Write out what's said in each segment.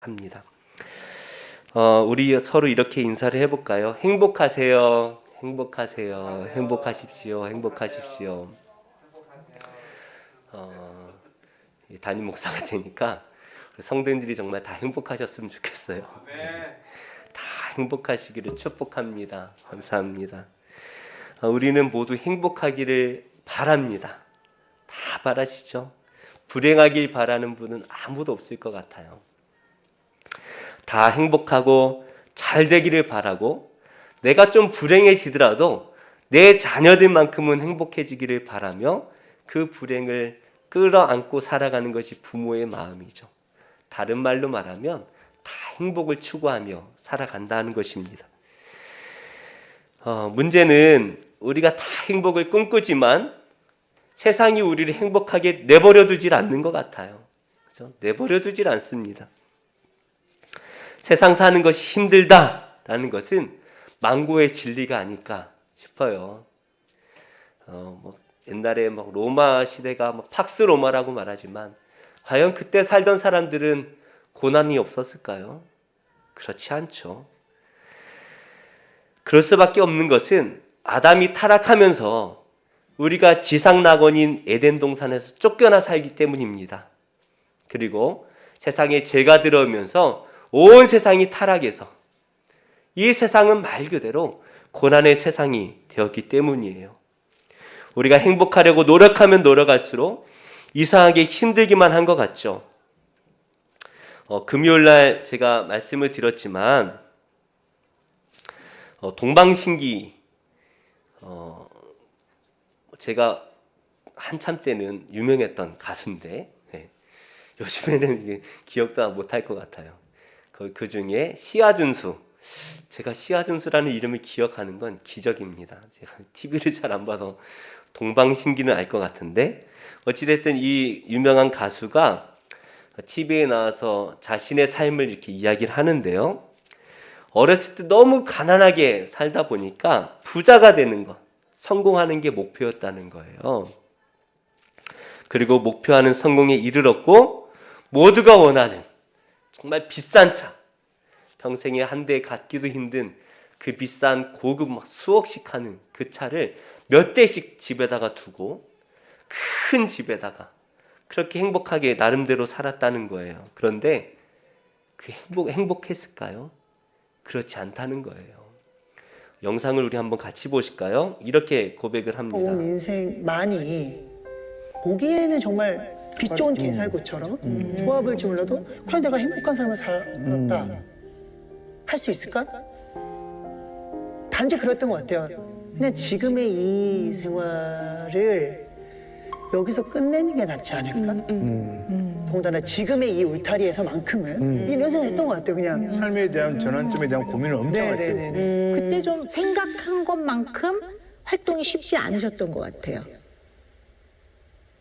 합니다. 우리 서로 이렇게 인사를 해볼까요? 행복하세요. 행복하세요. 행복하십시오. 행복하십시오. 담임 목사가 되니까 성도님들이 정말 다 행복하셨으면 좋겠어요. 다 행복하시기를 축복합니다. 감사합니다. 우리는 모두 행복하기를 바랍니다. 다 바라시죠? 불행하길 바라는 분은 아무도 없을 것 같아요. 다 행복하고 잘 되기를 바라고, 내가 좀 불행해지더라도 내 자녀들만큼은 행복해지기를 바라며 그 불행을 끌어안고 살아가는 것이 부모의 마음이죠. 다른 말로 말하면 다 행복을 추구하며 살아간다는 것입니다. 문제는 우리가 다 행복을 꿈꾸지만 세상이 우리를 행복하게 내버려 두질 않는 것 같아요. 그죠? 내버려 두질 않습니다. 세상 사는 것이 힘들다라는 것은 만고의 진리가 아닐까 싶어요. 옛날에 로마 시대가 팍스 로마라고 말하지만 과연 그때 살던 사람들은 고난이 없었을까요? 그렇지 않죠. 그럴 수밖에 없는 것은 아담이 타락하면서 우리가 지상 낙원인 에덴 동산에서 쫓겨나 살기 때문입니다. 그리고 세상에 죄가 들어오면서 온 세상이 타락해서 이 세상은 말 그대로 고난의 세상이 되었기 때문이에요. 우리가 행복하려고 노력하면 노력할수록 이상하게 힘들기만 한 것 같죠. 금요일날 제가 말씀을 드렸지만 동방신기 제가 한참 때는 유명했던 가수인데 요즘에는 기억도 못할 것 같아요. 그 중에 시아준수, 제가 시아준수라는 이름을 기억하는 건 기적입니다. 제가 TV를 잘 안 봐서 동방신기는 알 것 같은데, 어찌됐든 이 유명한 가수가 TV에 나와서 자신의 삶을 이렇게 이야기를 하는데요. 어렸을 때 너무 가난하게 살다 보니까 부자가 되는 것, 성공하는 게 목표였다는 거예요. 그리고 목표하는 성공에 이르렀고 모두가 원하는 정말 비싼 차, 평생에 한 대 갖기도 힘든 그 비싼 고급 수억씩 하는 그 차를 몇 대씩 집에다가 두고 큰 집에다가 그렇게 행복하게 나름대로 살았다는 거예요. 그런데 그 행복했을까요? 그렇지 않다는 거예요. 영상을 우리 한번 같이 보실까요? 이렇게 고백을 합니다. 온 인생 많이 보기에는 정말 빛 좋은 개살구처럼 조합을 주물러도 과연 내가 행복한 삶을 살았다 할 수 있을까? 단지 그랬던 것 같아요. 그냥 지금의 이 생활을 여기서 끝내는 게 낫지 않을까? 더군다나 지금의 이 울타리에서만큼은 이런 생각을 했던 것 같아요. 그냥 삶에 대한 전환점에 대한 고민을 엄청 했대요. 그때 좀 생각한 것만큼 활동이 쉽지 않으셨던 것 같아요.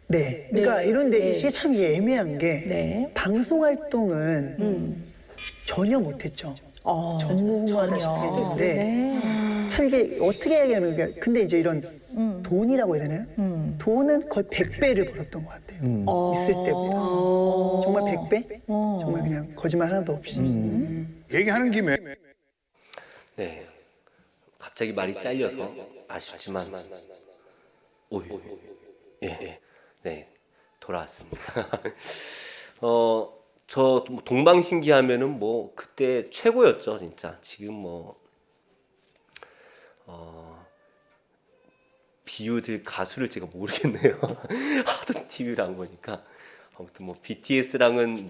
네. 그러니까 이런데 이게 참 애매한 게 네. 방송 활동은 전혀 못했죠. 전무후무하다시피 했는데 참 이게 어떻게 이야기하는 거야. 근데 이제 이런 돈이라고 해야 되나요? 돈은 거의 100배를 벌었던 것 같아요. 있을 때보다. 정말 100배? 정말 그냥 거짓말 하나도 없이. 얘기하는 김에 네, 갑자기 말이 잘려서 아쉽지만 네, 돌아왔습니다. 저 동방신기 하면은 그때 최고였죠, 진짜. 지금 비유들 가수를 제가 모르겠네요. 하도 TV를 안 보니까. 아무튼 BTS랑은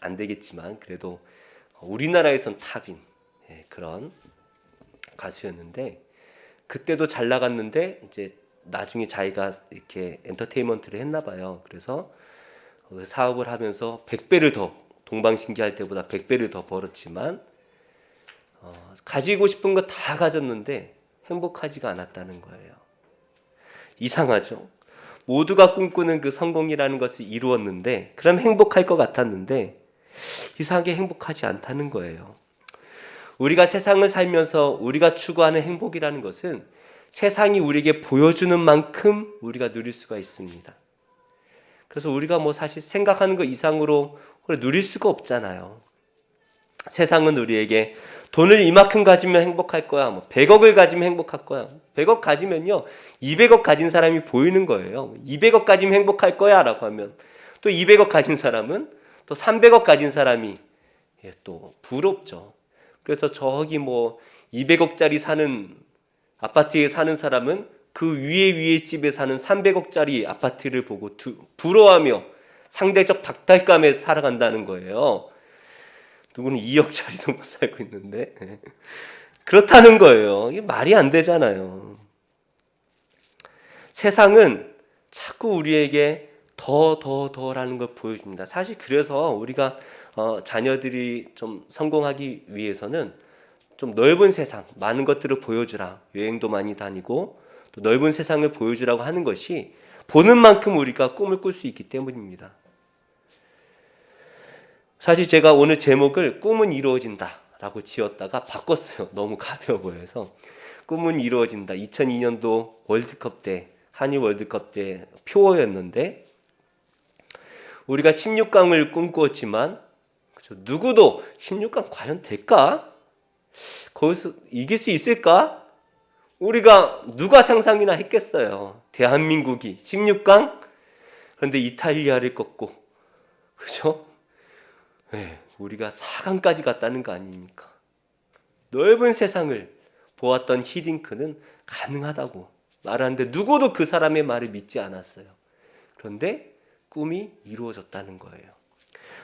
안 되겠지만 그래도 우리나라에선 탑인 그런 가수였는데, 그때도 잘 나갔는데 이제 나중에 자기가 이렇게 엔터테인먼트를 했나 봐요. 그래서 그 사업을 하면서 100배를 더, 동방신기 할 때보다 100배를 더 벌었지만 가지고 싶은 거 다 가졌는데 행복하지가 않았다는 거예요. 이상하죠? 모두가 꿈꾸는 그 성공이라는 것을 이루었는데, 그럼 행복할 것 같았는데 이상하게 행복하지 않다는 거예요. 우리가 세상을 살면서 우리가 추구하는 행복이라는 것은 세상이 우리에게 보여주는 만큼 우리가 누릴 수가 있습니다. 그래서 우리가 사실 생각하는 것 이상으로 누릴 수가 없잖아요. 세상은 우리에게 돈을 이만큼 가지면 행복할 거야, 뭐 100억을 가지면 행복할 거야. 100억 가지면요 200억 가진 사람이 보이는 거예요. 200억 가지면 행복할 거야 라고 하면 또 200억 가진 사람은 또 300억 가진 사람이 또 부럽죠. 그래서 저기 뭐 200억짜리 사는 아파트에 사는 사람은 그 위에 집에 사는 300억짜리 아파트를 보고 부러워하며 상대적 박탈감에 살아간다는 거예요. 누구는 2억짜리도 못 살고 있는데 그렇다는 거예요. 이게 말이 안 되잖아요. 세상은 자꾸 우리에게 더라는 걸 보여줍니다. 사실 그래서 우리가 자녀들이 좀 성공하기 위해서는 좀 넓은 세상, 많은 것들을 보여주라. 여행도 많이 다니고 또 넓은 세상을 보여주라고 하는 것이 보는 만큼 우리가 꿈을 꿀 수 있기 때문입니다. 사실 제가 오늘 제목을 꿈은 이루어진다 라고 지었다가 바꿨어요. 너무 가벼워 보여서. 꿈은 이루어진다. 2002년도 월드컵 때, 한일 월드컵 때 표어였는데 우리가 16강을 꿈꾸었지만 그렇죠? 누구도 16강 과연 될까? 거기서 이길 수 있을까? 우리가 누가 상상이나 했겠어요. 대한민국이 16강? 그런데 이탈리아를 꺾고 그죠? 네, 우리가 4강까지 갔다는 거 아닙니까? 넓은 세상을 보았던 히딩크는 가능하다고 말하는데 누구도 그 사람의 말을 믿지 않았어요. 그런데 꿈이 이루어졌다는 거예요.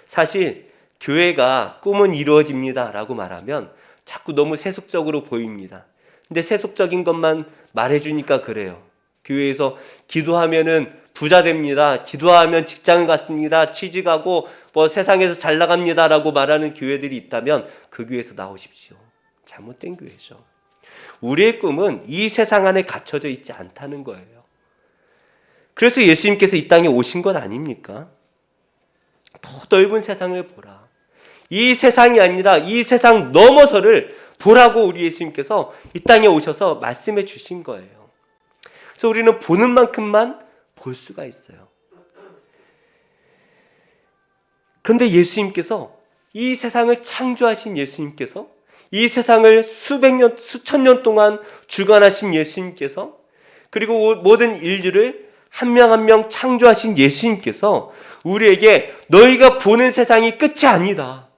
사실 교회가 꿈은 이루어집니다 라고 말하면 자꾸 너무 세속적으로 보입니다. 근데 세속적인 것만 말해주니까 그래요. 교회에서 기도하면은 부자 됩니다. 기도하면 직장을 갖습니다. 취직하고 뭐 세상에서 잘 나갑니다 라고 말하는 교회들이 있다면 그 교회에서 나오십시오. 잘못된 교회죠. 우리의 꿈은 이 세상 안에 갇혀져 있지 않다는 거예요. 그래서 예수님께서 이 땅에 오신 것 아닙니까? 더 넓은 세상을 보라. 이 세상이 아니라 이 세상 넘어서를 보라고 우리 예수님께서 이 땅에 오셔서 말씀해 주신 거예요. 그래서 우리는 보는 만큼만 볼 수가 있어요. 그런데 예수님께서 이 세상을 창조하신 예수님께서 이 세상을 수백 년, 수천 년 동안 주관하신 예수님께서 그리고 모든 인류를 한 명 한 명 창조하신 예수님께서 우리에게 너희가 보는 세상이 끝이 아니다.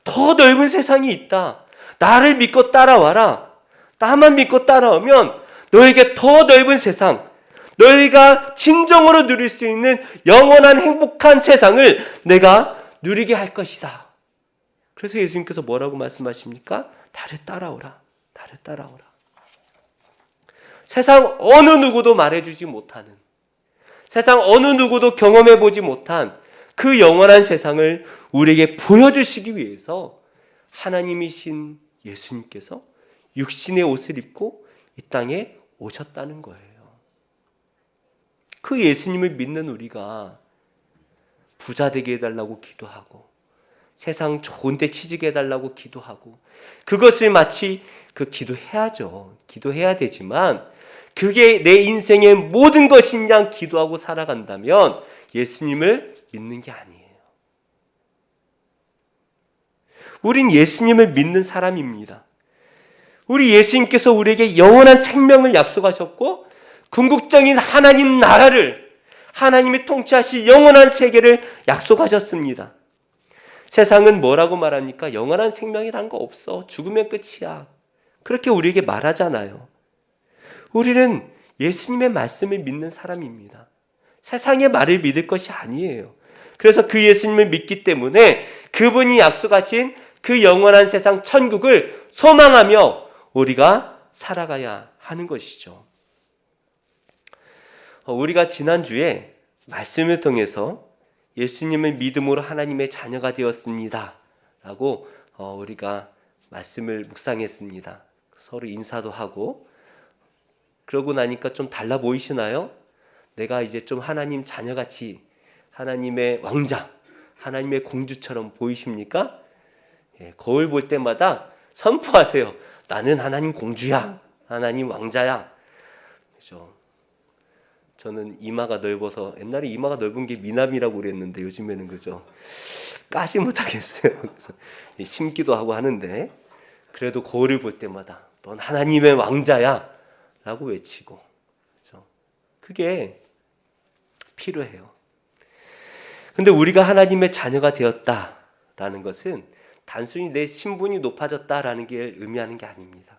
더 넓은 세상이 있다. 나를 믿고 따라와라. 나만 믿고 따라오면 너에게 더 넓은 세상, 너희가 진정으로 누릴 수 있는 영원한 행복한 세상을 내가 누리게 할 것이다. 그래서 예수님께서 뭐라고 말씀하십니까? 나를 따라오라. 나를 따라오라. 세상 어느 누구도 말해주지 못하는, 세상 어느 누구도 경험해보지 못한 그 영원한 세상을 우리에게 보여주시기 위해서 하나님이신 예수님께서 육신의 옷을 입고 이 땅에 오셨다는 거예요. 그 예수님을 믿는 우리가 부자 되게 해달라고 기도하고 세상 좋은 데 취직해 달라고 기도하고 그것을 마치 기도해야죠. 기도해야 되지만 그게 내 인생의 모든 것인 양 기도하고 살아간다면 예수님을 믿는 게 아니에요. 우린 예수님을 믿는 사람입니다. 우리 예수님께서 우리에게 영원한 생명을 약속하셨고 궁극적인 하나님 나라를, 하나님이 통치하실 영원한 세계를 약속하셨습니다. 세상은 뭐라고 말합니까? 영원한 생명이란 거 없어. 죽으면 끝이야. 그렇게 우리에게 말하잖아요. 우리는 예수님의 말씀을 믿는 사람입니다. 세상의 말을 믿을 것이 아니에요. 그래서 그 예수님을 믿기 때문에 그분이 약속하신 그 영원한 세상 천국을 소망하며 우리가 살아가야 하는 것이죠. 우리가 지난주에 말씀을 통해서 예수님을 믿음으로 하나님의 자녀가 되었습니다 라고 우리가 말씀을 묵상했습니다. 서로 인사도 하고 그러고 나니까 좀 달라 보이시나요? 내가 이제 좀 하나님 자녀같이 하나님의 왕자, 하나님의 공주처럼 보이십니까? 예, 거울 볼 때마다 선포하세요. 나는 하나님 공주야. 하나님 왕자야. 그렇죠? 저는 이마가 넓어서 옛날에 이마가 넓은 게 미남이라고 그랬는데 요즘에는 그죠? 까지 못하겠어요. 그래서 심기도 하고 하는데 그래도 거울을 볼 때마다 넌 하나님의 왕자야 라고 외치고 그죠? 그게 필요해요. 근데 우리가 하나님의 자녀가 되었다라는 것은 단순히 내 신분이 높아졌다라는 게 의미하는 게 아닙니다.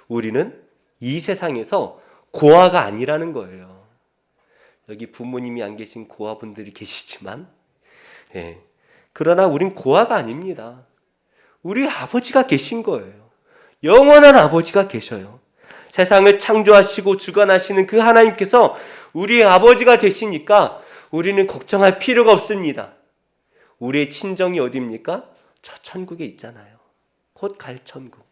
우리는 이 세상에서 고아가 아니라는 거예요. 여기 부모님이 안 계신 고아분들이 계시지만 그러나 우린 고아가 아닙니다. 우리 아버지가 계신 거예요. 영원한 아버지가 계셔요. 세상을 창조하시고 주관하시는 그 하나님께서 우리의 아버지가 되시니까 우리는 걱정할 필요가 없습니다. 우리의 친정이 어디입니까? 저 천국에 있잖아요. 곧 갈 천국.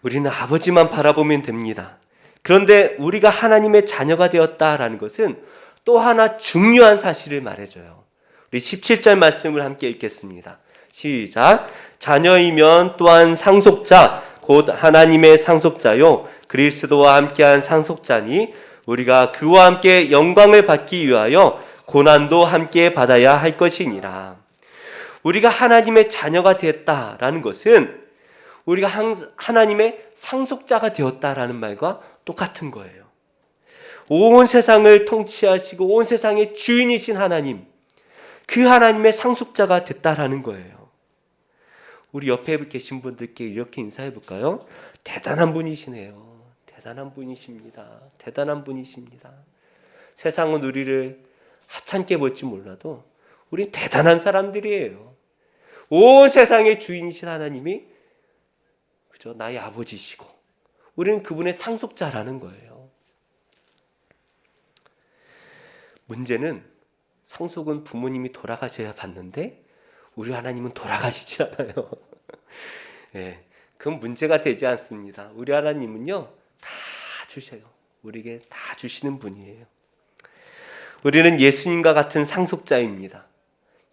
우리는 아버지만 바라보면 됩니다. 그런데 우리가 하나님의 자녀가 되었다라는 것은 또 하나 중요한 사실을 말해줘요. 우리 17절 말씀을 함께 읽겠습니다. 시작. 자녀이면 또한 상속자 곧 하나님의 상속자요 그리스도와 함께한 상속자니 우리가 그와 함께 영광을 받기 위하여 고난도 함께 받아야 할 것이니라. 우리가 하나님의 자녀가 되었다라는 것은 우리가 하나님의 상속자가 되었다라는 말과 똑같은 거예요. 온 세상을 통치하시고 온 세상의 주인이신 하나님, 그 하나님의 상속자가 됐다라는 거예요. 우리 옆에 계신 분들께 이렇게 인사해 볼까요? 대단한 분이시네요. 대단한 분이십니다. 대단한 분이십니다. 세상은 우리를 하찮게 볼지 몰라도 우린 대단한 사람들이에요. 온 세상의 주인이신 하나님이 그죠? 나의 아버지시고 우리는 그분의 상속자라는 거예요. 문제는 상속은 부모님이 돌아가셔야 받는데 우리 하나님은 돌아가시지 않아요. 그건 문제가 되지 않습니다. 우리 하나님은요 다 주셔요. 우리에게 다 주시는 분이에요. 우리는 예수님과 같은 상속자입니다.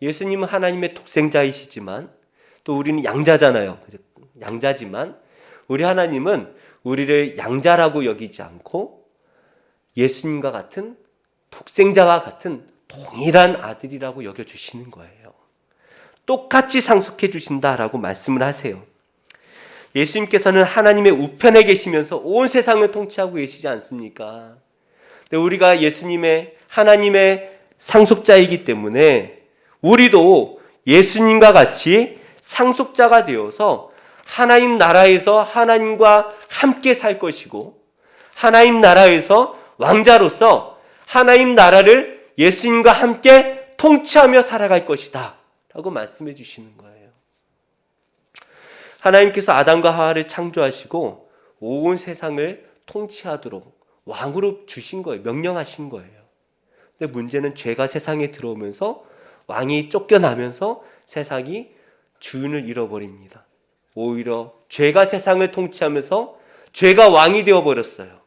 예수님은 하나님의 독생자이시지만 또 우리는 양자잖아요. 양자지만 우리 하나님은 우리를 양자라고 여기지 않고 예수님과 같은 독생자와 같은 동일한 아들이라고 여겨주시는 거예요. 똑같이 상속해 주신다라고 말씀을 하세요. 예수님께서는 하나님의 우편에 계시면서 온 세상을 통치하고 계시지 않습니까? 근데 우리가 예수님의 하나님의 상속자이기 때문에 우리도 예수님과 같이 상속자가 되어서 하나님 나라에서 하나님과 함께 살 것이고 하나님 나라에서 왕자로서 하나님 나라를 예수님과 함께 통치하며 살아갈 것이다 라고 말씀해 주시는 거예요. 하나님께서 아담과 하와를 창조하시고 온 세상을 통치하도록 왕으로 주신 거예요. 명령하신 거예요. 근데 문제는 죄가 세상에 들어오면서 왕이 쫓겨나면서 세상이 주인을 잃어버립니다. 오히려 죄가 세상을 통치하면서 죄가 왕이 되어버렸어요.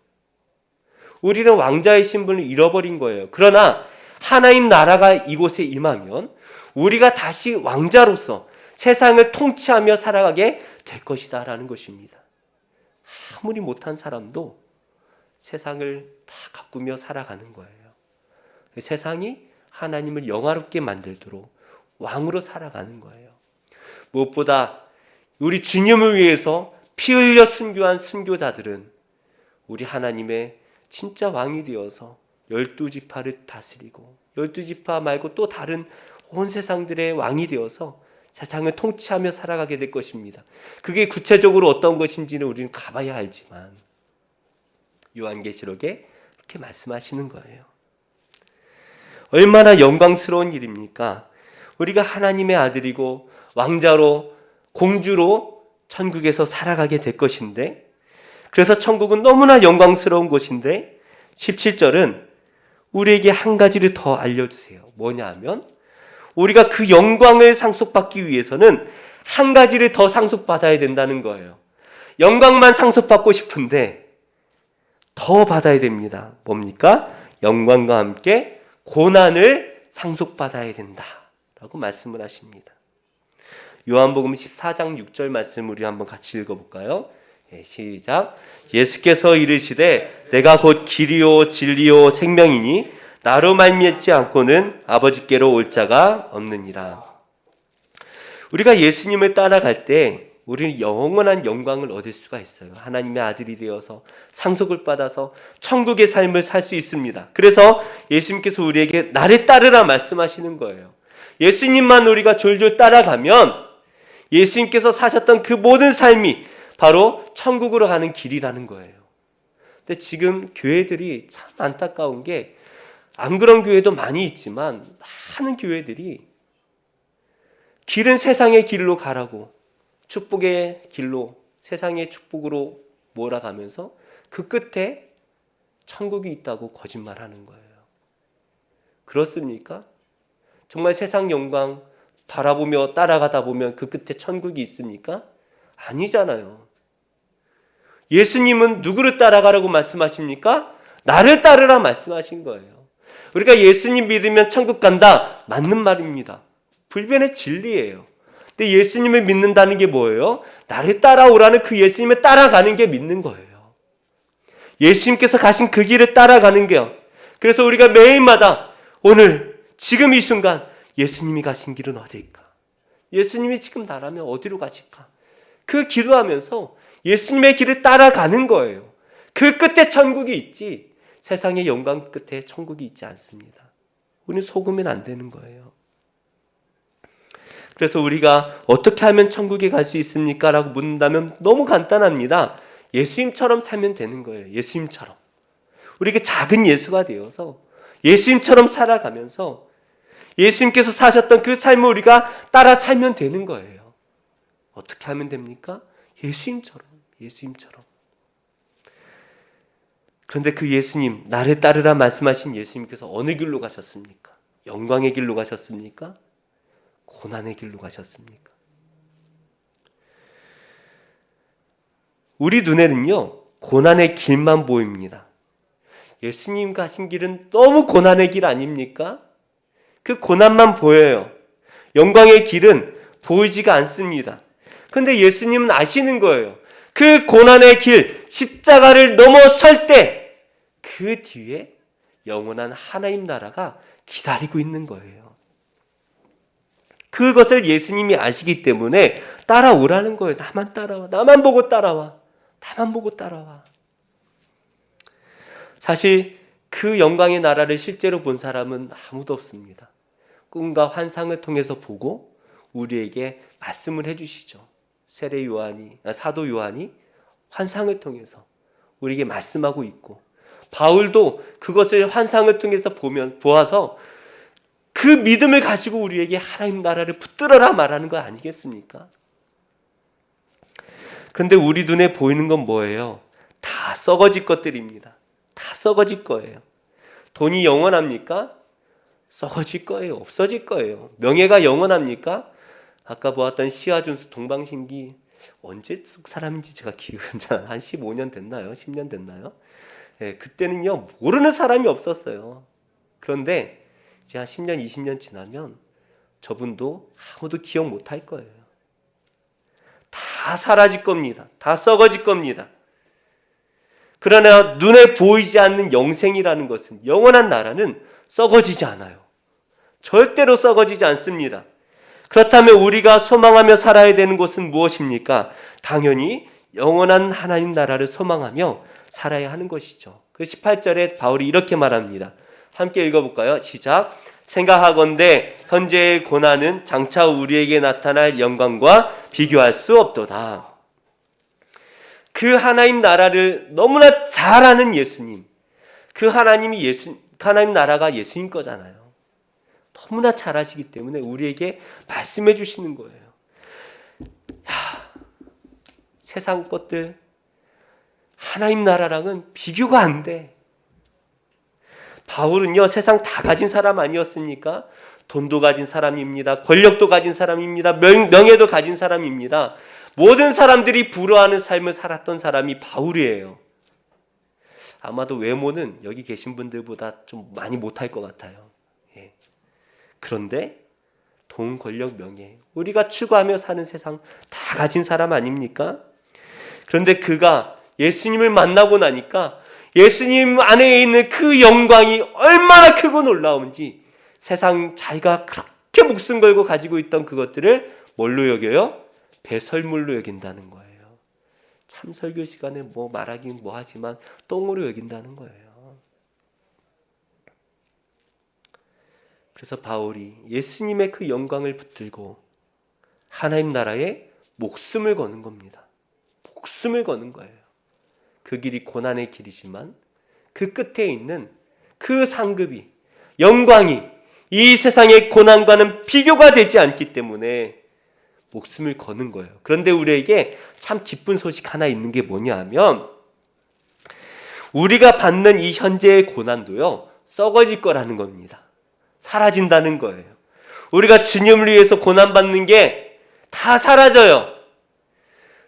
우리는 왕자의 신분을 잃어버린 거예요. 그러나 하나님 나라가 이곳에 임하면 우리가 다시 왕자로서 세상을 통치하며 살아가게 될 것이다 라는 것입니다. 아무리 못한 사람도 세상을 다 가꾸며 살아가는 거예요. 세상이 하나님을 영화롭게 만들도록 왕으로 살아가는 거예요. 무엇보다 우리 주님을 위해서 피 흘려 순교한 순교자들은 우리 하나님의 진짜 왕이 되어서 12지파를 다스리고 12지파 말고 또 다른 온 세상들의 왕이 되어서 세상을 통치하며 살아가게 될 것입니다. 그게 구체적으로 어떤 것인지는 우리는 가봐야 알지만 요한계시록에 그렇게 말씀하시는 거예요. 얼마나 영광스러운 일입니까? 우리가 하나님의 아들이고 왕자로 공주로 천국에서 살아가게 될 것인데 그래서 천국은 너무나 영광스러운 곳인데 17절은 우리에게 한 가지를 더 알려주세요. 뭐냐 하면 우리가 그 영광을 상속받기 위해서는 한 가지를 더 상속받아야 된다는 거예요. 영광만 상속받고 싶은데 더 받아야 됩니다. 뭡니까? 영광과 함께 고난을 상속받아야 된다라고 말씀을 하십니다. 요한복음 14장 6절 말씀 우리 한번 같이 읽어볼까요? 시작. 예수께서 이르시되 내가 곧 길이요 진리요 생명이니 나로 말미암지 않고는 아버지께로 올 자가 없느니라. 우리가 예수님을 따라갈 때 우리는 영원한 영광을 얻을 수가 있어요. 하나님의 아들이 되어서 상속을 받아서 천국의 삶을 살 수 있습니다. 그래서 예수님께서 우리에게 나를 따르라 말씀하시는 거예요. 예수님만 우리가 졸졸 따라가면 예수님께서 사셨던 그 모든 삶이 바로 천국으로 가는 길이라는 거예요. 근데 지금 교회들이 참 안타까운 게, 안 그런 교회도 많이 있지만 많은 교회들이 길은 세상의 길로 가라고, 축복의 길로, 세상의 축복으로 몰아가면서 그 끝에 천국이 있다고 거짓말하는 거예요. 그렇습니까? 정말 세상 영광 바라보며 따라가다 보면 그 끝에 천국이 있습니까? 아니잖아요. 예수님은 누구를 따라가라고 말씀하십니까? 나를 따르라 말씀하신 거예요. 우리가 예수님 믿으면 천국 간다, 맞는 말입니다. 불변의 진리예요. 근데 예수님을 믿는다는 게 뭐예요? 나를 따라오라는 그 예수님을 따라가는 게 믿는 거예요. 예수님께서 가신 그 길을 따라가는 게요. 그래서 우리가 매일마다 오늘 지금 이 순간 예수님이 가신 길은 어디일까? 예수님이 지금 나라면 어디로 가실까? 그 기도하면서 예수님의 길을 따라가는 거예요. 그 끝에 천국이 있지, 세상의 영광 끝에 천국이 있지 않습니다. 우리는 속으면 안 되는 거예요. 그래서 우리가 어떻게 하면 천국에 갈 수 있습니까? 라고 묻는다면 너무 간단합니다. 예수님처럼 살면 되는 거예요. 예수님처럼. 우리가 작은 예수가 되어서 예수님처럼 살아가면서 예수님께서 사셨던 그 삶을 우리가 따라 살면 되는 거예요. 어떻게 하면 됩니까? 예수님처럼. 그런데 그 예수님, 나를 따르라 말씀하신 예수님께서 어느 길로 가셨습니까? 영광의 길로 가셨습니까? 고난의 길로 가셨습니까? 우리 눈에는요, 고난의 길만 보입니다. 예수님 가신 길은 너무 고난의 길 아닙니까? 그 고난만 보여요. 영광의 길은 보이지가 않습니다. 그런데 예수님은 아시는 거예요. 그 고난의 길, 십자가를 넘어설 때 그 뒤에 영원한 하나님 나라가 기다리고 있는 거예요. 그것을 예수님이 아시기 때문에 따라오라는 거예요. 나만 따라와. 나만 보고 따라와. 나만 보고 따라와. 사실 그 영광의 나라를 실제로 본 사람은 아무도 없습니다. 꿈과 환상을 통해서 보고 우리에게 말씀을 해주시죠. 사도 요한이 환상을 통해서 우리에게 말씀하고 있고, 바울도 그것을 환상을 통해서 보아서 그 믿음을 가지고 우리에게 하나님 나라를 붙들어라 말하는 거 아니겠습니까? 그런데 우리 눈에 보이는 건 뭐예요? 다 썩어질 것들입니다. 다 썩어질 거예요. 돈이 영원합니까? 썩어질 거예요. 없어질 거예요. 명예가 영원합니까? 아까 보았던 시아준수 동방신기 언제 속 사람인지 제가 기억은 잘 한 15년 됐나요? 10년 됐나요? 네, 그때는요 모르는 사람이 없었어요. 그런데 이제 한 10년, 20년 지나면 저분도 아무도 기억 못할 거예요. 다 사라질 겁니다. 다 썩어질 겁니다. 그러나 눈에 보이지 않는 영생이라는 것은, 영원한 나라는 썩어지지 않아요. 절대로 썩어지지 않습니다. 그렇다면 우리가 소망하며 살아야 되는 것은 무엇입니까? 당연히 영원한 하나님 나라를 소망하며 살아야 하는 것이죠. 그 18절에 바울이 이렇게 말합니다. 함께 읽어볼까요? 시작. 생각하건대 현재의 고난은 장차 우리에게 나타날 영광과 비교할 수 없도다. 그 하나님 나라를 너무나 잘 아는 예수님, 그 하나님 나라가 예수님 거잖아요. 너무나 잘 아시기 때문에 우리에게 말씀해 주시는 거예요. 세상 것들, 하나님 나라랑은 비교가 안 돼. 바울은요, 세상 다 가진 사람 아니었습니까? 돈도 가진 사람입니다. 권력도 가진 사람입니다. 명예도 가진 사람입니다. 모든 사람들이 부러워하는 삶을 살았던 사람이 바울이에요. 아마도 외모는 여기 계신 분들보다 좀 많이 못할 것 같아요. 예. 그런데 돈, 권력, 명예, 우리가 추구하며 사는 세상 다 가진 사람 아닙니까? 그런데 그가 예수님을 만나고 나니까 예수님 안에 있는 그 영광이 얼마나 크고 놀라운지 세상 자기가 그렇게 목숨 걸고 가지고 있던 그것들을 뭘로 여겨요? 배설물로 여긴다는 거예요. 참 설교 시간에 뭐 말하긴 뭐 하지만 똥으로 여긴다는 거예요. 그래서 바울이 예수님의 그 영광을 붙들고 하나님 나라에 목숨을 거는 겁니다. 목숨을 거는 거예요. 그 길이 고난의 길이지만 그 끝에 있는 그 상급이, 영광이 이 세상의 고난과는 비교가 되지 않기 때문에 목숨을 거는 거예요. 그런데 우리에게 참 기쁜 소식 하나 있는 게 뭐냐 하면 우리가 받는 이 현재의 고난도요, 썩어질 거라는 겁니다. 사라진다는 거예요. 우리가 주님을 위해서 고난받는 게 다 사라져요.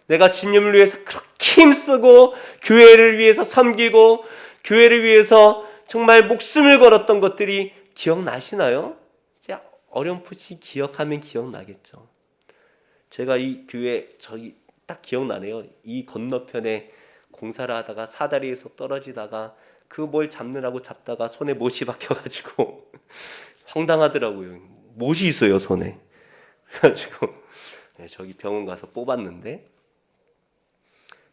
내가 주님을 위해서 그렇게 힘쓰고 교회를 위해서 섬기고 교회를 위해서 정말 목숨을 걸었던 것들이 기억나시나요? 이제 어렴풋이 기억하면 기억나겠죠. 제가 이 교회 저기 딱 기억나네요. 이 건너편에 공사를 하다가 사다리에서 떨어지다가 그 뭘 잡느라고 잡다가 손에 못이 박혀가지고 황당하더라고요. 못이 있어요, 손에. 그래가지고 저기 병원 가서 뽑았는데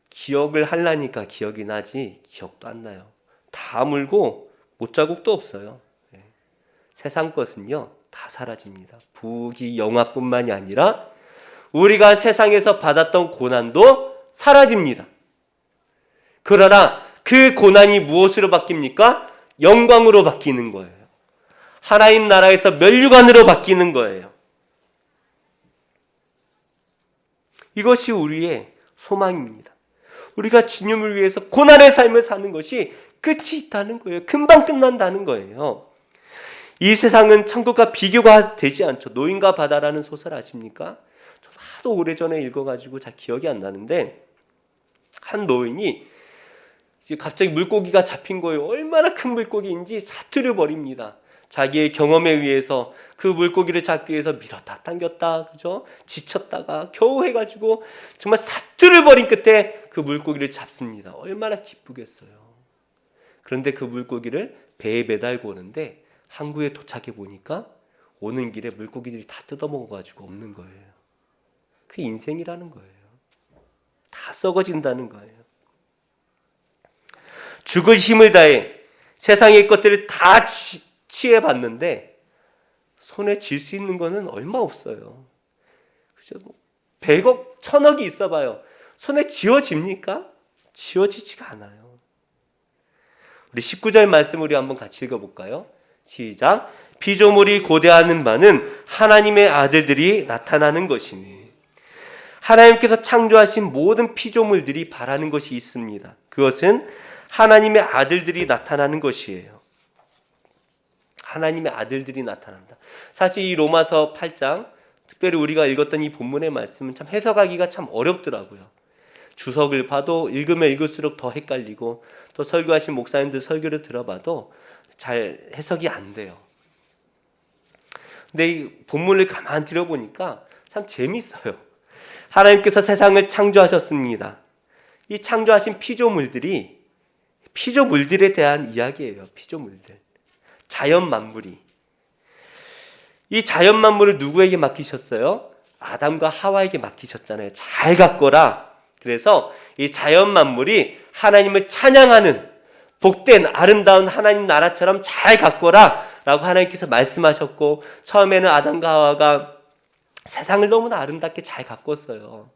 기억을 하려니까 기억이 나지 기억도 안 나요. 다 물고 못자국도 없어요. 세상 것은요 다 사라집니다. 부귀 영화뿐만이 아니라 우리가 세상에서 받았던 고난도 사라집니다. 그러나 그 고난이 무엇으로 바뀝니까? 영광으로 바뀌는 거예요. 하나님 나라에서 면류관으로 바뀌는 거예요. 이것이 우리의 소망입니다. 우리가 주님을 위해서 고난의 삶을 사는 것이 끝이 있다는 거예요. 금방 끝난다는 거예요. 이 세상은 천국과 비교가 되지 않죠. 노인과 바다라는 소설 아십니까? 저도 하도 오래전에 읽어가지고 잘 기억이 안 나는데 한 노인이 이제 갑자기 물고기가 잡힌 거예요. 얼마나 큰 물고기인지 사투를 벌입니다. 자기의 경험에 의해서 그 물고기를 잡기 위해서 밀었다 당겼다, 그죠? 지쳤다가 겨우 해가지고 정말 사투를 벌인 끝에 그 물고기를 잡습니다. 얼마나 기쁘겠어요. 그런데 그 물고기를 배에 매달고 오는데 항구에 도착해 보니까 오는 길에 물고기들이 다 뜯어먹어가지고 없는 거예요. 그 인생이라는 거예요. 다 썩어진다는 거예요. 죽을 힘을 다해 세상의 것들을 다 취해봤는데 손에 쥘 수 있는 거는 얼마 없어요. 그죠? 100억, 1000억이 있어봐요. 손에 쥐어집니까? 쥐어지지가 않아요. 우리 19절 말씀 우리 한번 같이 읽어볼까요? 시작. 피조물이 고대하는 바는 하나님의 아들들이 나타나는 것이니 하나님께서 창조하신 모든 피조물들이 바라는 것이 있습니다. 그것은 하나님의 아들들이 나타나는 것이에요. 하나님의 아들들이 나타난다. 사실 이 로마서 8장, 특별히 우리가 읽었던 이 본문의 말씀은 참 해석하기가 참 어렵더라고요. 주석을 봐도 읽으면 읽을수록 더 헷갈리고 또 설교하신 목사님들 설교를 들어봐도 잘 해석이 안 돼요. 근데 이 본문을 가만히 들어보니까 참 재밌어요. 하나님께서 세상을 창조하셨습니다. 이 창조하신 피조물들에 대한 이야기예요. 피조물들. 자연 만물이. 이 자연 만물을 누구에게 맡기셨어요? 아담과 하와에게 맡기셨잖아요. 잘 가꿔라. 그래서 이 자연 만물이 하나님을 찬양하는 복된 아름다운 하나님 나라처럼 잘 가꿔라 라고 하나님께서 말씀하셨고, 처음에는 아담과 하와가 세상을 너무나 아름답게 잘 가꿨어요.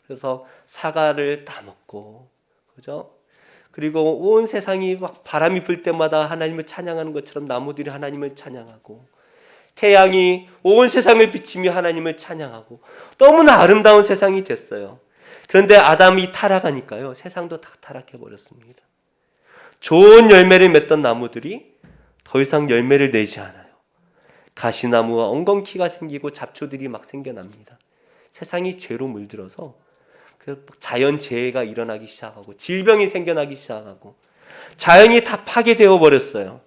그래서 사과를 따먹고, 그죠? 그리고 온 세상이 막 바람이 불 때마다 하나님을 찬양하는 것처럼 나무들이 하나님을 찬양하고, 태양이 온 세상을 비치며 하나님을 찬양하고, 너무나 아름다운 세상이 됐어요. 그런데 아담이 타락하니까요, 세상도 다 타락해 버렸습니다. 좋은 열매를 맺던 나무들이 더 이상 열매를 내지 않아요. 가시나무와 엉겅퀴가 생기고 잡초들이 막 생겨납니다. 세상이 죄로 물들어서 자연재해가 일어나기 시작하고 질병이 생겨나기 시작하고 자연이 다 파괴되어 버렸어요.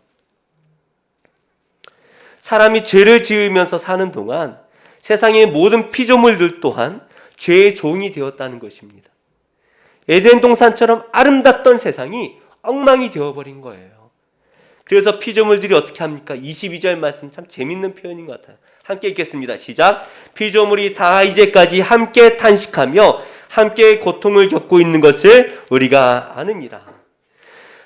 사람이 죄를 지으면서 사는 동안 세상의 모든 피조물들 또한 죄의 종이 되었다는 것입니다. 에덴 동산처럼 아름답던 세상이 엉망이 되어버린 거예요. 그래서 피조물들이 어떻게 합니까? 22절 말씀 참 재밌는 표현인 것 같아요. 함께 읽겠습니다. 시작. 피조물이 다 이제까지 함께 탄식하며 함께 고통을 겪고 있는 것을 우리가 아느니라.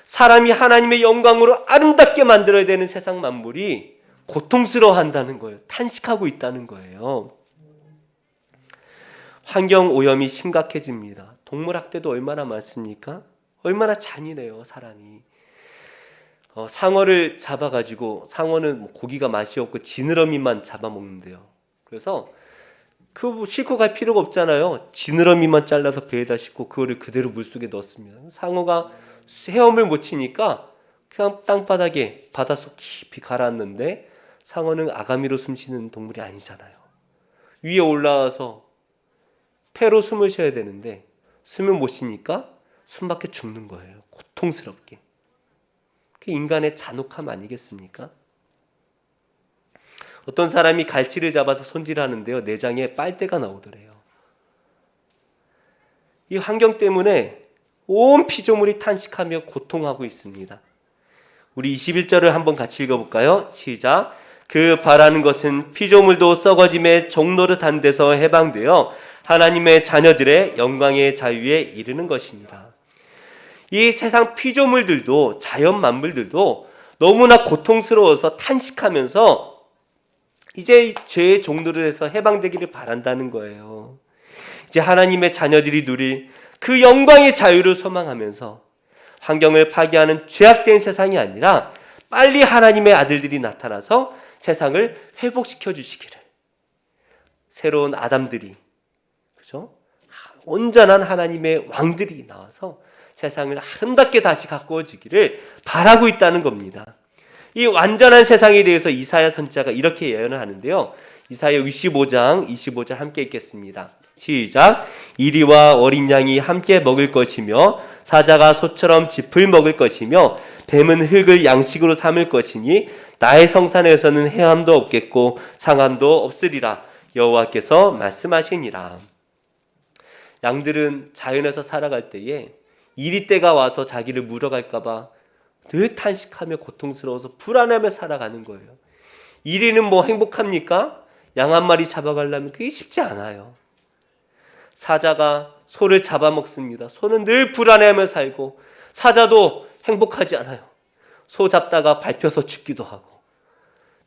사람이 하나님의 영광으로 아름답게 만들어야 되는 세상 만물이 고통스러워한다는 거예요. 탄식하고 있다는 거예요. 환경 오염이 심각해집니다. 동물학대도 얼마나 많습니까? 얼마나 잔인해요, 사람이. 상어를 잡아가지고, 상어는 고기가 맛이 없고 지느러미만 잡아먹는데요. 그래서 그거 싣고 갈 필요가 없잖아요. 지느러미만 잘라서 배에다 싣고 그거를 그대로 물속에 넣습니다. 상어가 헤엄을 못 치니까 그냥 땅바닥에 바닷속 깊이 가라앉는데, 상어는 아가미로 숨쉬는 동물이 아니잖아요. 위에 올라와서 폐로 숨을 쉬어야 되는데 숨을 못 쉬니까 숨막혀 죽는 거예요. 고통스럽게. 그게 인간의 잔혹함 아니겠습니까? 어떤 사람이 갈치를 잡아서 손질하는데요, 내장에 빨대가 나오더래요. 이 환경 때문에 온 피조물이 탄식하며 고통하고 있습니다. 우리 21절을 한번 같이 읽어볼까요? 시작. 그 바라는 것은 피조물도 썩어짐의 종노릇한 데서 해방되어 하나님의 자녀들의 영광의 자유에 이르는 것입니다. 이 세상 피조물들도, 자연 만물들도 너무나 고통스러워서 탄식하면서 이제 죄의 종노릇에서 해방되기를 바란다는 거예요. 이제 하나님의 자녀들이 누릴 그 영광의 자유를 소망하면서 환경을 파괴하는 죄악된 세상이 아니라 빨리 하나님의 아들들이 나타나서 세상을 회복시켜 주시기를, 새로운 아담들이, 그죠? 온전한 하나님의 왕들이 나와서 세상을 아름답게 다시 가꾸어지기를 바라고 있다는 겁니다. 이 완전한 세상에 대해서 이사야 선지자가 이렇게 예언을 하는데요. 이사야 25장 25절 함께 읽겠습니다. 시작. 이리와 어린 양이 함께 먹을 것이며 사자가 소처럼 짚을 먹을 것이며 뱀은 흙을 양식으로 삼을 것이니 나의 성산에서는 해함도 없겠고 상함도 없으리라. 여호와께서 말씀하시니라. 양들은 자연에서 살아갈 때에 이리떼가 와서 자기를 물어갈까 봐 늘 탄식하며 고통스러워서 불안하며 살아가는 거예요. 이리는 뭐 행복합니까? 양 한 마리 잡아가려면 그게 쉽지 않아요. 사자가 소를 잡아먹습니다. 소는 늘 불안해하며 살고, 사자도 행복하지 않아요. 소 잡다가 밟혀서 죽기도 하고,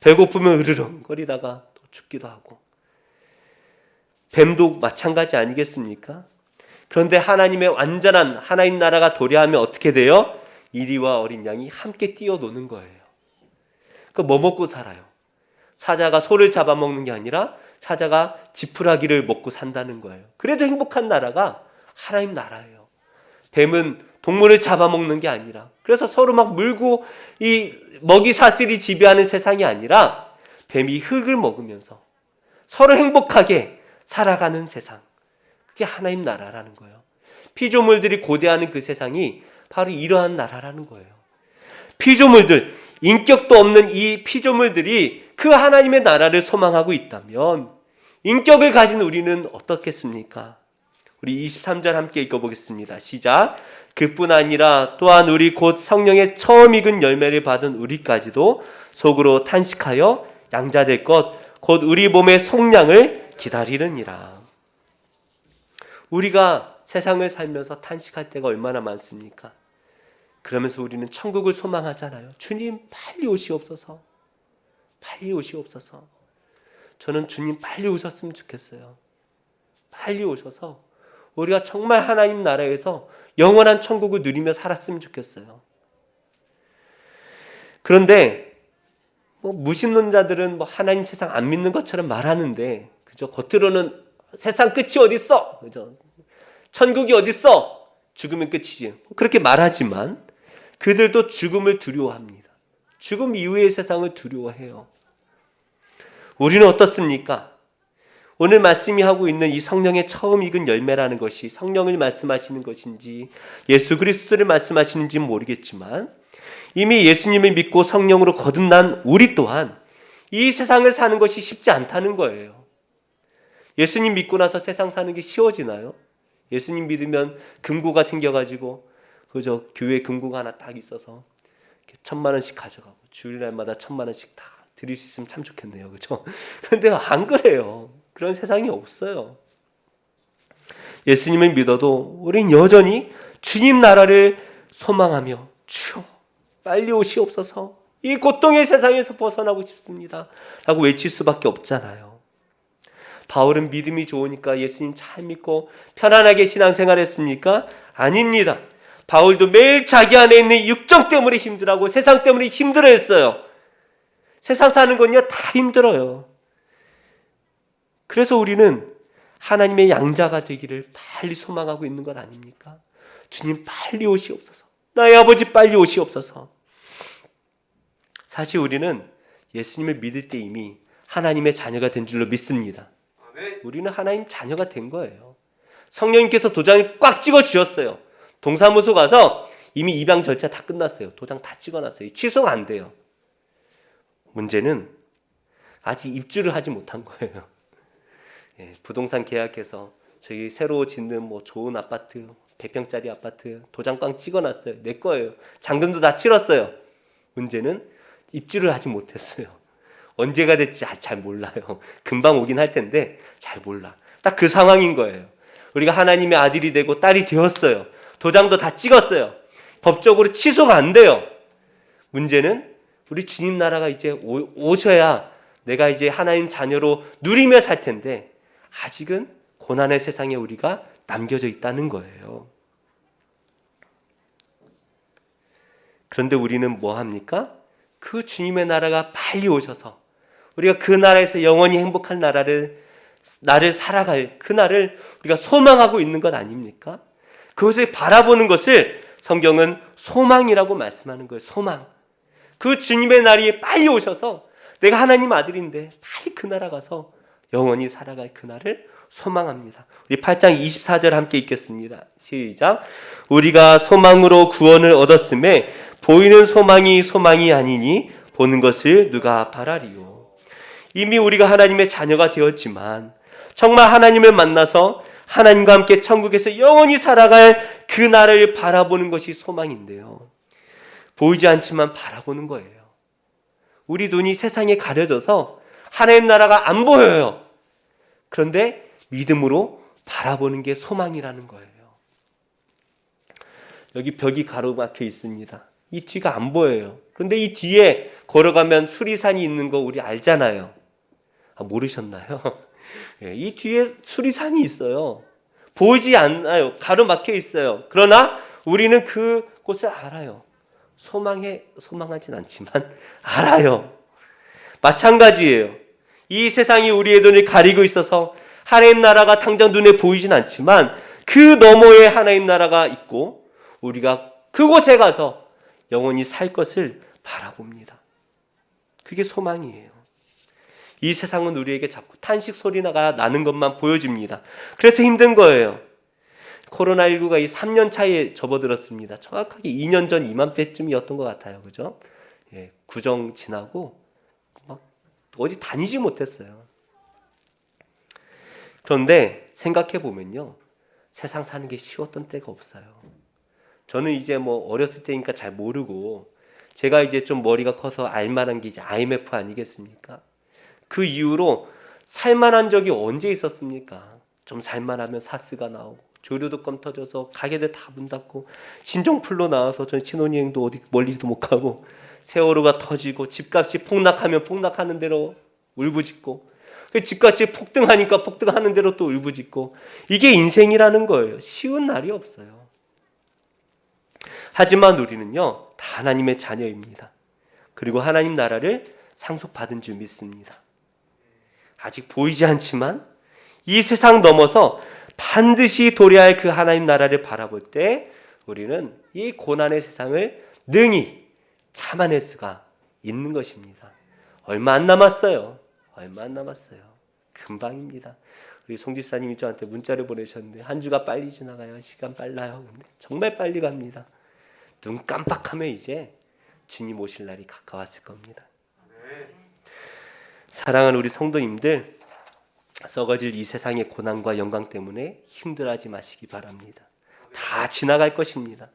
배고프면 으르렁거리다가 또 죽기도 하고, 뱀도 마찬가지 아니겠습니까? 그런데 하나님의 완전한 하나님 나라가 도래하면 어떻게 돼요? 이리와 어린 양이 함께 뛰어노는 거예요. 그 뭐 먹고 살아요? 사자가 소를 잡아먹는 게 아니라 사자가 지푸라기를 먹고 산다는 거예요. 그래도 행복한 나라가 하나님 나라예요. 뱀은 동물을 잡아먹는 게 아니라, 그래서 서로 막 물고 이 먹이 사슬이 지배하는 세상이 아니라 뱀이 흙을 먹으면서 서로 행복하게 살아가는 세상, 그게 하나님 나라라는 거예요. 피조물들이 고대하는 그 세상이 바로 이러한 나라라는 거예요. 피조물들, 인격도 없는 이 피조물들이 그 하나님의 나라를 소망하고 있다면 인격을 가진 우리는 어떻겠습니까? 우리 23절 함께 읽어보겠습니다. 시작. 그뿐 아니라 또한 우리 곧 성령의 처음 익은 열매를 받은 우리까지도 속으로 탄식하여 양자될 것 곧 우리 몸의 속량을 기다리느니라. 우리가 세상을 살면서 탄식할 때가 얼마나 많습니까? 그러면서 우리는 천국을 소망하잖아요. 주님 빨리 오시옵소서. 빨리 오시옵소서. 저는 주님 빨리 오셨으면 좋겠어요. 빨리 오셔서 우리가 정말 하나님 나라에서 영원한 천국을 누리며 살았으면 좋겠어요. 그런데 무신론자들은 하나님 세상 안 믿는 것처럼 말하는데, 그죠? 겉으로는 세상 끝이 어딨어? 그죠? 천국이 어딨어? 죽으면 끝이지. 그렇게 말하지만 그들도 죽음을 두려워합니다. 죽음 이후의 세상을 두려워해요. 우리는 어떻습니까? 오늘 말씀이 하고 있는 이 성령의 처음 익은 열매라는 것이 성령을 말씀하시는 것인지 예수 그리스도를 말씀하시는지는 모르겠지만, 이미 예수님을 믿고 성령으로 거듭난 우리 또한 이 세상을 사는 것이 쉽지 않다는 거예요. 예수님 믿고 나서 세상 사는 게 쉬워지나요? 예수님 믿으면 금고가 생겨가지고 그저 교회 금고가 하나 딱 있어서 1,000,000원씩 가져가고 주일날마다 1,000,000원씩 다 드릴 수 있으면 참 좋겠네요. 그렇죠? 그런데 안 그래요. 그런 세상이 없어요. 예수님을 믿어도 우린 여전히 주님 나라를 소망하며 주여 빨리 오시옵소서, 이 고통의 세상에서 벗어나고 싶습니다 라고 외칠 수밖에 없잖아요. 바울은 믿음이 좋으니까 예수님 잘 믿고 편안하게 신앙생활했습니까? 아닙니다. 바울도 매일 자기 안에 있는 육정 때문에 힘들어하고 세상 때문에 힘들어했어요. 세상 사는 건요 다 힘들어요. 그래서 우리는 하나님의 양자가 되기를 빨리 소망하고 있는 것 아닙니까? 주님 빨리 오시옵소서, 나의 아버지 빨리 오시옵소서. 사실 우리는 예수님을 믿을 때 이미 하나님의 자녀가 된 줄로 믿습니다. 우리는 하나님 자녀가 된 거예요. 성령님께서 도장을 꽉 찍어 주셨어요. 동사무소 가서 이미 입양 절차 다 끝났어요. 도장 다 찍어놨어요. 취소가 안 돼요. 문제는 아직 입주를 하지 못한 거예요. 예, 부동산 계약해서 저희 새로 짓는 뭐 좋은 아파트 100평짜리 아파트 도장 꽝 찍어놨어요. 내 거예요. 잔금도 다 치렀어요. 문제는 입주를 하지 못했어요. 언제가 될지 잘 몰라요. 금방 오긴 할 텐데 잘 몰라. 딱 그 상황인 거예요. 우리가 하나님의 아들이 되고 딸이 되었어요. 도장도 다 찍었어요. 법적으로 취소가 안 돼요. 문제는 우리 주님 나라가 이제 오셔야 내가 이제 하나님 자녀로 누리며 살 텐데 아직은 고난의 세상에 우리가 남겨져 있다는 거예요. 그런데 우리는 뭐 합니까? 그 주님의 나라가 빨리 오셔서 우리가 그 나라에서 영원히 행복한 나를 살아갈 그날을 우리가 소망하고 있는 것 아닙니까? 그것을 바라보는 것을 성경은 소망이라고 말씀하는 거예요. 소망. 그 주님의 날이 빨리 오셔서 내가 하나님 아들인데 빨리 그 나라 가서 영원히 살아갈 그날을 소망합니다. 우리 8장 24절 함께 읽겠습니다. 시작. 우리가 소망으로 구원을 얻었음에 보이는 소망이 소망이 아니니 보는 것을 누가 바라리요. 이미 우리가 하나님의 자녀가 되었지만 정말 하나님을 만나서 하나님과 함께 천국에서 영원히 살아갈 그 날을 바라보는 것이 소망인데요. 보이지 않지만 바라보는 거예요. 우리 눈이 세상에 가려져서 하나님 나라가 안 보여요. 그런데 믿음으로 바라보는 게 소망이라는 거예요. 여기 벽이 가로막혀 있습니다. 이 뒤가 안 보여요. 그런데 이 뒤에 걸어가면 수리산이 있는 거 우리 알잖아요. 모르셨나요? 이 뒤에 수리산이 있어요. 보이지 않아요. 가로막혀 있어요. 그러나 우리는 그곳을 알아요. 소망하진 않지만 알아요. 마찬가지예요. 이 세상이 우리의 눈을 가리고 있어서 하나님 나라가 당장 눈에 보이진 않지만 그 너머에 하나님 나라가 있고 우리가 그곳에 가서 영원히 살 것을 바라봅니다. 그게 소망이에요. 이 세상은 우리에게 자꾸 탄식 소리가 나는 것만 보여집니다. 그래서 힘든 거예요. 코로나19가 이 3년 차에 접어들었습니다. 정확하게 2년 전 이맘때쯤이었던 것 같아요. 그죠? 예, 구정 지나고 막 어디 다니지 못했어요. 그런데 생각해 보면요, 세상 사는 게 쉬웠던 때가 없어요. 저는 이제 뭐 어렸을 때니까 잘 모르고 제가 이제 좀 머리가 커서 알만한 게 이제 IMF 아니겠습니까? 그 이후로 살만한 적이 언제 있었습니까? 좀 살만하면 사스가 나오고 조류독감 터져서 가게들 다 문 닫고 신종플루 나와서 저는 신혼여행도 어디 멀리도 못 가고 세월호가 터지고 집값이 폭락하면 폭락하는 대로 울부짖고 집값이 폭등하니까 폭등하는 대로 또 울부짖고 이게 인생이라는 거예요. 쉬운 날이 없어요. 하지만 우리는요 다 하나님의 자녀입니다. 그리고 하나님 나라를 상속받은 줄 믿습니다. 아직 보이지 않지만 이 세상 넘어서 반드시 도래할 그 하나님 나라를 바라볼 때 우리는 이 고난의 세상을 능히 참아낼 수가 있는 것입니다. 얼마 안 남았어요. 얼마 안 남았어요. 금방입니다. 우리 송 집사님이 저한테 문자를 보내셨는데 한 주가 빨리 지나가요. 시간 빨라요. 근데 정말 빨리 갑니다. 눈 깜빡하면 이제 주님 오실 날이 가까웠을 겁니다. 사랑하는 우리 성도님들, 썩어질 이 세상의 고난과 영광 때문에 힘들어하지 마시기 바랍니다. 다 지나갈 것입니다.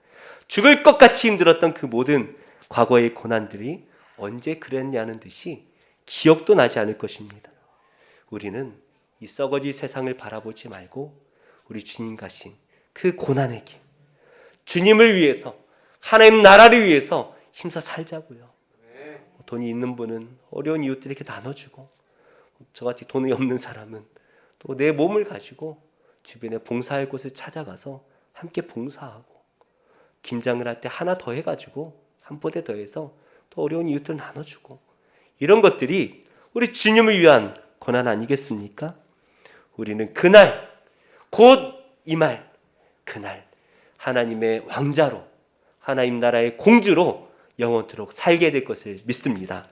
죽을 것 같이 힘들었던 그 모든 과거의 고난들이 언제 그랬냐는 듯이 기억도 나지 않을 것입니다. 우리는 이 썩어질 세상을 바라보지 말고 우리 주님 가신 그 고난의 길, 주님을 위해서, 하나님 나라를 위해서 힘써 살자고요. 돈이 있는 분은 어려운 이웃들에게 나눠주고, 저같이 돈이 없는 사람은 또 내 몸을 가지고 주변에 봉사할 곳을 찾아가서 함께 봉사하고, 김장을 할 때 하나 더 해가지고 한 포대 더 해서 또 어려운 이웃들 나눠주고, 이런 것들이 우리 주님을 위한 고난 아니겠습니까? 우리는 그날, 곧 이 말, 그날 하나님의 왕자로, 하나님 나라의 공주로 영원토록 살게 될 것을 믿습니다.